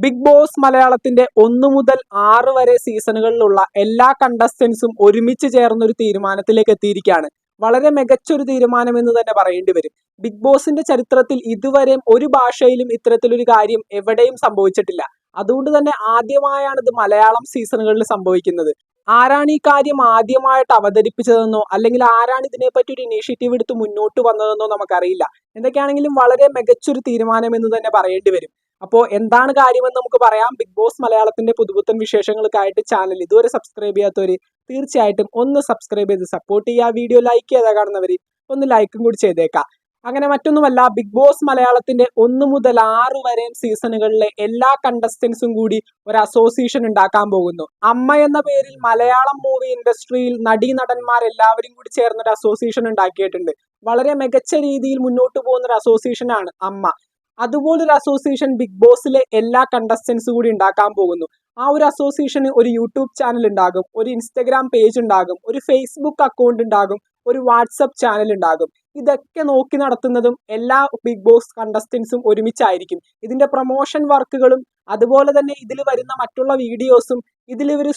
Big boss മലയാളത്തിന്റെ 1 മുതൽ 6 വരെ സീസണുകളിലുള്ള എല്ലാ കണ്ടസ്റ്റൻസും ഒരുമിച്ച് ചേർന്ന ഒരു തീരുമാനത്തിലേക്ക് എത്തിയിരിക്കുകയാണ്. വളരെ മികച്ചൊരു തീരുമാനം എന്ന് തന്നെ പറയേണ്ടി വരും. ബിഗ് ബോസിന്റെ ചരിത്രത്തിൽ ഇതുവരെയും ഒരു ഭാഷയിലും ഇത്തരത്തിലൊരു കാര്യം എവിടെയും സംഭവിച്ചിട്ടില്ല. അതുകൊണ്ട് തന്നെ ആദ്യമായാണ് ഇത് മലയാളം സീസണുകളിൽ സംഭവിക്കുന്നത്. ആരാണ് ഈ കാര്യം ആദ്യമായിട്ട് അവതരിപ്പിച്ചതെന്നോ അല്ലെങ്കിൽ ആരാണ് ഇതിനെപ്പറ്റി ഒരു ഇനീഷ്യേറ്റീവ് എടുത്ത് മുന്നോട്ട് വന്നതെന്നോ നമുക്കറിയില്ല. എന്തൊക്കെയാണെങ്കിലും വളരെ മികച്ചൊരു തീരുമാനം എന്ന് തന്നെ പറയേണ്ടി വരും. അപ്പോൾ എന്താണ് കാര്യമെന്ന് നമുക്ക് പറയാം. ബിഗ് ബോസ് മലയാളത്തിന്റെ പുതുപുത്തൻ വിശേഷങ്ങൾക്കായിട്ട് ചാനൽ ഇതുവരെ സബ്സ്ക്രൈബ് ചെയ്യാത്തവര് തീർച്ചയായിട്ടും ഒന്ന് സബ്സ്ക്രൈബ് ചെയ്ത് സപ്പോർട്ട് ചെയ്യുക. വീഡിയോ ലൈക്ക് ചെയ്താ കാണുന്നവര് ഒന്ന് ലൈക്കും കൂടി ചെയ്തേക്കാം. അങ്ങനെ മറ്റൊന്നുമല്ല, ബിഗ് ബോസ് മലയാളത്തിന്റെ 1 മുതൽ 6 വരെയും സീസണുകളിലെ എല്ലാ കണ്ടസ്റ്റൻസും കൂടി ഒരു അസോസിയേഷൻ ഉണ്ടാക്കാൻ പോകുന്നു. അമ്മ എന്ന പേരിൽ മലയാളം മൂവി ഇൻഡസ്ട്രിയിൽ നടന്മാരെല്ലാവരും കൂടി ചേർന്നൊരു അസോസിയേഷൻ ഉണ്ടാക്കിയിട്ടുണ്ട്. വളരെ മികച്ച രീതിയിൽ മുന്നോട്ട് പോകുന്ന ഒരു അസോസിയേഷനാണ് അമ്മ. അതുപോലൊരു അസോസിയേഷൻ ബിഗ് ബോസിലെ എല്ലാ കണ്ടസ്റ്റൻസും കൂടി ഉണ്ടാക്കാൻ പോകുന്നു. ആ ഒരു അസോസിയേഷന് ഒരു യൂട്യൂബ് ചാനൽ ഉണ്ടാകും, ഒരു ഇൻസ്റ്റഗ്രാം പേജ് ഉണ്ടാകും, ഒരു ഫേസ്ബുക്ക് അക്കൗണ്ട് ഉണ്ടാകും, ഒരു വാട്സപ്പ് ചാനൽ ഉണ്ടാകും. ഇതൊക്കെ നോക്കി നടത്തുന്നതും എല്ലാ ബിഗ് ബോസ് കണ്ടസ്റ്റൻസും ഒരുമിച്ചായിരിക്കും. ഇതിന്റെ പ്രൊമോഷൻ വർക്കുകളും അതുപോലെ തന്നെ ഇതിൽ വരുന്ന മറ്റുള്ള വീഡിയോസും ഇതിൽ ഇവർ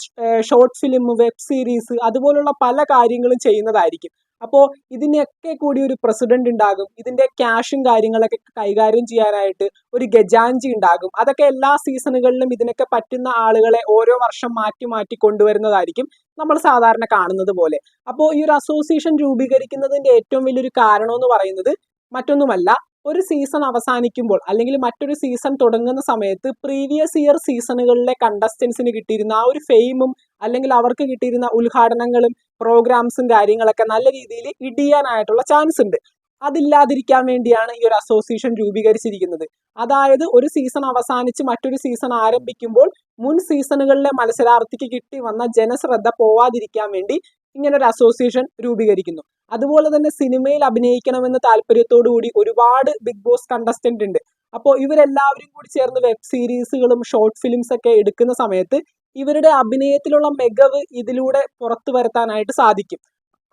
ഷോർട്ട് ഫിലിം, വെബ് സീരീസ് അതുപോലുള്ള പല കാര്യങ്ങളും ചെയ്യുന്നതായിരിക്കും. അപ്പോൾ ഇതിനൊക്കെ കൂടി ഒരു പ്രസിഡന്റ് ഉണ്ടാകും. ഇതിന്റെ ക്യാഷും കാര്യങ്ങളൊക്കെ കൈകാര്യം ചെയ്യാനായിട്ട് ഒരു ഗജാൻജി ഉണ്ടാകും. അതൊക്കെ എല്ലാ സീസണുകളിലും ഇതിനൊക്കെ പറ്റുന്ന ആളുകളെ ഓരോ വർഷം മാറ്റി മാറ്റി കൊണ്ടുവരുന്നതായിരിക്കും നമ്മൾ സാധാരണ കാണുന്നത് പോലെ. അപ്പോൾ ഈ ഒരു അസോസിയേഷൻ രൂപീകരിക്കുന്നതിന്റെ ഏറ്റവും വലിയൊരു കാരണം എന്ന് പറയുന്നത് മറ്റൊന്നുമല്ല, ഒരു സീസൺ അവസാനിക്കുമ്പോൾ അല്ലെങ്കിൽ മറ്റൊരു സീസൺ തുടങ്ങുന്ന സമയത്ത് പ്രീവിയസ് ഇയർ സീസണുകളിലെ കണ്ടസ്റ്റൻസിന് കിട്ടിയിരുന്ന ആ ഒരു ഫെയിമും അല്ലെങ്കിൽ അവർക്ക് കിട്ടിയിരുന്ന ഉദ്ഘാടനങ്ങളും പ്രോഗ്രാംസും കാര്യങ്ങളൊക്കെ നല്ല രീതിയിൽ ഇടിയാനായിട്ടുള്ള ചാൻസ് ഉണ്ട്. അതില്ലാതിരിക്കാൻ വേണ്ടിയാണ് ഈ ഒരു അസോസിയേഷൻ രൂപീകരിച്ചിരിക്കുന്നത്. അതായത് ഒരു സീസൺ അവസാനിച്ച് മറ്റൊരു സീസൺ ആരംഭിക്കുമ്പോൾ മുൻ സീസണുകളിലെ മത്സരാർത്ഥിക്ക് കിട്ടി വന്ന ജനശ്രദ്ധ പോവാതിരിക്കാൻ വേണ്ടി ഇങ്ങനെ ഒരു അസോസിയേഷൻ രൂപീകരിക്കുന്നു. അതുപോലെ തന്നെ സിനിമയിൽ അഭിനയിക്കണമെന്ന് താല്പര്യത്തോടു കൂടി ഒരുപാട് ബിഗ് ബോസ് കണ്ടസ്റ്റന്റ് ഉണ്ട്. അപ്പോൾ ഇവരെല്ലാവരും കൂടി ചേർന്ന് വെബ് സീരീസുകളും ഷോർട്ട് ഫിലിംസ് ഒക്കെ എടുക്കുന്ന സമയത്ത് ഇവരുടെ അഭിനയത്തിലുള്ള മികവ് ഇതിലൂടെ പുറത്തു വരുത്താനായിട്ട് സാധിക്കും.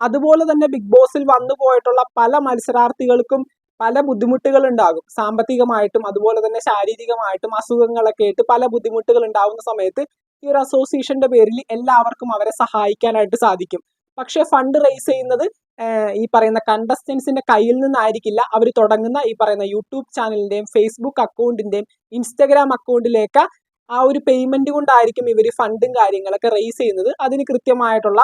അതുപോലെ തന്നെ ബിഗ് ബോസിൽ വന്നു പോയിട്ടുള്ള പല മത്സരാർത്ഥികൾക്കും പല ബുദ്ധിമുട്ടുകൾ ഉണ്ടാകും. സാമ്പത്തികമായിട്ടും അതുപോലെ തന്നെ ശാരീരികമായിട്ടും അസുഖങ്ങളൊക്കെ ആയിട്ട് പല ബുദ്ധിമുട്ടുകൾ ഉണ്ടാവുന്ന സമയത്ത് ഈ ഒരു അസോസിയേഷന്റെ പേരിൽ എല്ലാവർക്കും അവരെ സഹായിക്കാനായിട്ട് സാധിക്കും. പക്ഷെ ഫണ്ട് റേസ് ചെയ്യുന്നത് ഈ പറയുന്ന കണ്ടസ്റ്റൻസിന്റെ കയ്യിൽ നിന്നായിരിക്കില്ല. അവർ തുടങ്ങുന്ന ഈ പറയുന്ന യൂട്യൂബ് ചാനലിന്റെയും ഫേസ്ബുക്ക് അക്കൗണ്ടിന്റെയും ഇൻസ്റ്റഗ്രാം അക്കൗണ്ടിലേക്ക് ആ ഒരു പേയ്മെന്റ് കൊണ്ടായിരിക്കും ഇവർ ഫണ്ടും കാര്യങ്ങളൊക്കെ റേസ് ചെയ്യുന്നത്. അതിന് കൃത്യമായിട്ടുള്ള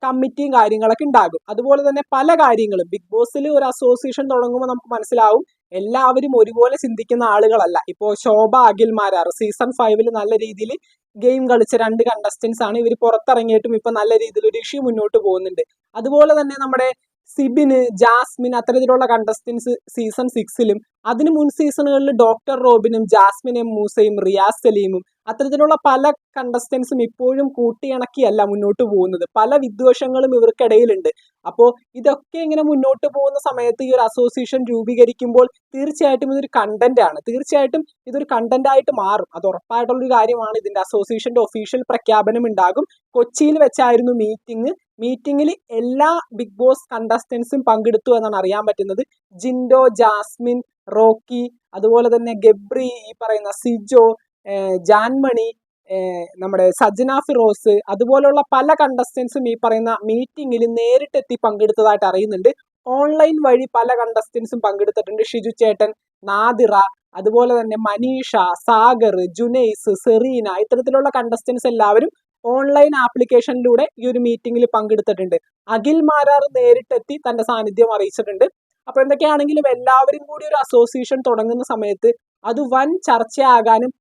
കമ്മിറ്റിയും കാര്യങ്ങളൊക്കെ ഉണ്ടാകും. അതുപോലെ തന്നെ പല കാര്യങ്ങളും ബിഗ് ബോസിൽ ഒരു അസോസിയേഷൻ തുടങ്ങുമ്പോൾ നമുക്ക് മനസ്സിലാവും എല്ലാവരും ഒരുപോലെ ചിന്തിക്കുന്ന ആളുകളല്ല. ഇപ്പോൾ ശോഭ അഖിൽമാരാർ സീസൺ 5 നല്ല രീതിയിൽ ഗെയിം കളിച്ച 2 കണ്ടസ്റ്റൻസ് ആണ്. ഇവർ പുറത്തിറങ്ങിയിട്ടും ഇപ്പൊ നല്ല രീതിയിൽ ഒരു ഇഷ്യൂ മുന്നോട്ട് പോകുന്നുണ്ട്. അതുപോലെ തന്നെ നമ്മുടെ സിബിന്, ജാസ്മിൻ അത്തരത്തിലുള്ള കണ്ടസ്റ്റൻസ് സീസൺ 6 അതിന് മുൻ സീസണുകളിൽ ഡോക്ടർ റോബിനും ജാസ്മിൻ എം മൂസയും റിയാസ് സലീമും അത്തരത്തിലുള്ള പല കണ്ടസ്റ്റൻസും ഇപ്പോഴും കൂട്ടിയിണക്കിയല്ല മുന്നോട്ട് പോകുന്നത്. പല വിദ്വേഷങ്ങളും ഇവർക്കിടയിലുണ്ട്. അപ്പോൾ ഇതൊക്കെ ഇങ്ങനെ മുന്നോട്ട് പോകുന്ന സമയത്ത് ഈ ഒരു അസോസിയേഷൻ രൂപീകരിക്കുമ്പോൾ തീർച്ചയായിട്ടും ഇതൊരു കണ്ടന്റ് ആണ്. തീർച്ചയായിട്ടും ഇതൊരു കണ്ടന്റ് ആയിട്ട് മാറും. അത് ഉറപ്പായിട്ടുള്ളൊരു കാര്യമാണ്. ഇതിന്റെ അസോസിയേഷന്റെ ഒഫീഷ്യൽ പ്രഖ്യാപനം ഉണ്ടാകും. കൊച്ചിയിൽ വെച്ചായിരുന്നു മീറ്റിംഗിൽ എല്ലാ ബിഗ് ബോസ് കണ്ടസ്റ്റൻസും പങ്കെടുത്തു എന്നാണ് അറിയാൻ പറ്റുന്നത്. ജിൻഡോ, ജാസ്മിൻ, റോക്കി, അതുപോലെ തന്നെ ഗബ്രി, ഈ പറയുന്ന സിജോ, ജാൻമണി, നമ്മുടെ സജന ഫിറോസ് അതുപോലുള്ള പല കണ്ടസ്റ്റൻസും ഈ പറയുന്ന മീറ്റിംഗിൽ നേരിട്ടെത്തി പങ്കെടുത്തതായിട്ട് അറിയുന്നുണ്ട്. ഓൺലൈൻ വഴി പല കണ്ടസ്റ്റൻസും പങ്കെടുത്തിട്ടുണ്ട്. ഷിജു ചേട്ടൻ, നാദിറ, അതുപോലെ തന്നെ മനീഷ, സാഗർ, ജുനൈസ്, സെറീന ഇത്തരത്തിലുള്ള കണ്ടസ്റ്റൻസ് എല്ലാവരും ഓൺലൈൻ ആപ്ലിക്കേഷനിലൂടെ ഈ ഒരു മീറ്റിംഗിൽ പങ്കെടുത്തിട്ടുണ്ട്. അഖിൽ മാരാർ നേരിട്ടെത്തി തന്റെ സാന്നിധ്യം അറിയിച്ചിട്ടുണ്ട്. അപ്പൊ എന്തൊക്കെയാണെങ്കിലും എല്ലാവരും കൂടി ഒരു അസോസിയേഷൻ തുടങ്ങുന്ന സമയത്ത് അത് വൻ ചർച്ചയാകാനും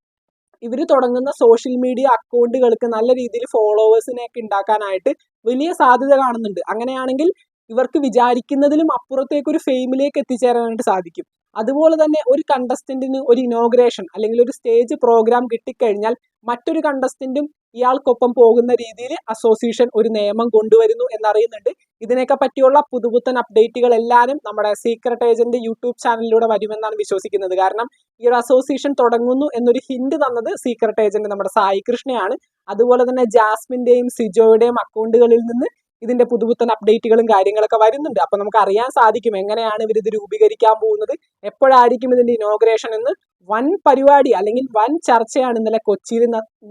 ഇവർ തുടങ്ങുന്ന സോഷ്യൽ മീഡിയ അക്കൗണ്ടുകൾക്ക് നല്ല രീതിയിൽ ഫോളോവേഴ്സിനെയൊക്കെ ഉണ്ടാക്കാനായിട്ട് വലിയ സാധ്യത കാണുന്നുണ്ട്. അങ്ങനെയാണെങ്കിൽ ഇവർക്ക് വിചാരിക്കുന്നതിലും അപ്പുറത്തേക്ക് ഒരു ഫെയിമിലേക്ക് എത്തിച്ചേരാനായിട്ട് സാധിക്കും. അതുപോലെ തന്നെ ഒരു കണ്ടസ്റ്റന്റിന് ഒരു ഇനോഗ്രേഷൻ അല്ലെങ്കിൽ ഒരു സ്റ്റേജ് പ്രോഗ്രാം കിട്ടിക്കഴിഞ്ഞാൽ മറ്റൊരു കണ്ടസ്റ്റന്റും ഇയാൾക്കൊപ്പം പോകുന്ന രീതിയിൽ അസോസിയേഷൻ ഒരു നിയമം കൊണ്ടുവരുന്നു എന്നറിയുന്നുണ്ട്. ഇതിനെയൊക്കെ പറ്റിയുള്ള പുതുപുത്തൻ അപ്ഡേറ്റുകൾ എല്ലാവരും നമ്മുടെ സീക്രട്ട് ഏജന്റ് യൂട്യൂബ് ചാനലിലൂടെ വരുമെന്നാണ് വിശ്വസിക്കുന്നത്. കാരണം ഈ ഒരു അസോസിയേഷൻ തുടങ്ങുന്നു എന്നൊരു ഹിന്റ് തന്നത് സീക്രട്ട് ഏജന്റ് നമ്മുടെ സായി കൃഷ്ണയാണ്. അതുപോലെ തന്നെ ജാസ്മിന്റെയും സിജോയുടെയും അക്കൗണ്ടുകളിൽ നിന്ന് ഇതിന്റെ പുതുപുത്തൻ അപ്ഡേറ്റുകളും കാര്യങ്ങളൊക്കെ വരുന്നുണ്ട്. അപ്പൊ നമുക്ക് അറിയാൻ സാധിക്കും എങ്ങനെയാണ് ഇവർ ഇത് രൂപീകരിക്കാൻ പോകുന്നത്, എപ്പോഴായിരിക്കും ഇതിന്റെ ഇനോഗ്രേഷൻ എന്ന്. വൻ പരിപാടി അല്ലെങ്കിൽ വൻ ചർച്ചയാണ് ഇന്നലെ കൊച്ചിയിൽ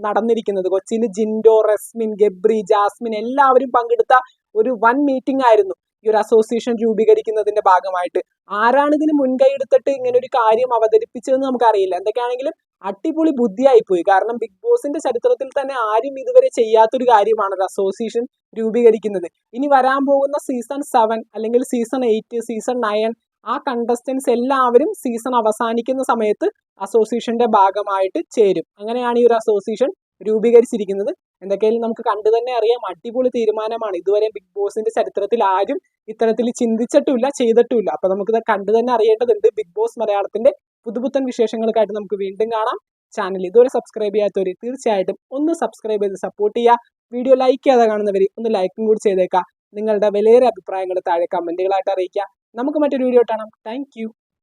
നടന്നിരിക്കുന്നത്. കൊച്ചിയിൽ ജിൻഡോ, റസ്മിൻ, ഗബ്രി, ജാസ്മിൻ എല്ലാവരും പങ്കെടുത്ത ഒരു വൻ മീറ്റിംഗ് ആയിരുന്നു ഈ ഒരു അസോസിയേഷൻ രൂപീകരിക്കുന്നതിന്റെ ഭാഗമായിട്ട്. ആരാണ് ഇതിന് മുൻകൈ എടുത്തിട്ട് ഇങ്ങനെ ഒരു കാര്യം അവതരിപ്പിച്ചതെന്ന് നമുക്കറിയില്ല. എന്തൊക്കെയാണെങ്കിലും അടിപൊളി ബുദ്ധിയായി പോയി. കാരണം ബിഗ് ബോസിന്റെ ചരിത്രത്തിൽ തന്നെ ആരും ഇതുവരെ ചെയ്യാത്തൊരു കാര്യമാണ് ഒരു അസോസിയേഷൻ രൂപീകരിക്കുന്നത്. ഇനി വരാൻ പോകുന്ന സീസൺ 7 അല്ലെങ്കിൽ സീസൺ 8, സീസൺ 9 ആ കണ്ടസ്റ്റൻസ് എല്ലാവരും സീസൺ അവസാനിക്കുന്ന സമയത്ത് അസോസിയേഷന്റെ ഭാഗമായിട്ട് ചേരും. അങ്ങനെയാണ് ഈ ഒരു അസോസിയേഷൻ രൂപീകരിച്ചിരിക്കുന്നത്. എന്തൊക്കെയായാലും നമുക്ക് കണ്ടു തന്നെ അറിയാം, അടിപൊളി തീരുമാനമാണ്. ഇതുവരെ ബിഗ് ബോസിന്റെ ചരിത്രത്തിൽ ആരും ഇത്തരത്തിൽ ചിന്തിച്ചിട്ടില്ല, ചെയ്തിട്ടുമില്ല. അപ്പൊ നമുക്കിത് കണ്ടു തന്നെ അറിയേണ്ടതുണ്ട്. ബിഗ് ബോസ് മലയാളത്തിന്റെ പുതുപുത്തൻ വിശേഷങ്ങൾക്കായിട്ട് നമുക്ക് വീണ്ടും കാണാം. ചാനൽ ഇതുവരെ സബ്സ്ക്രൈബ് ചെയ്യാത്തവർ തീർച്ചയായിട്ടും ഒന്ന് സബ്സ്ക്രൈബ് ചെയ്ത് സപ്പോർട്ട് ചെയ്യുക. വീഡിയോ ലൈക്ക് ചെയ്യാതെ കാണുന്നവർ ഒന്ന് ലൈക്കും കൂടി ചെയ്തേക്കുക. നിങ്ങളുടെ വിലയേറിയ അഭിപ്രായങ്ങൾ താഴെ കമന്റുകളായിട്ട് അറിയിക്കുക. നമുക്ക് മറ്റൊരു വീഡിയോ കാണാം. താങ്ക്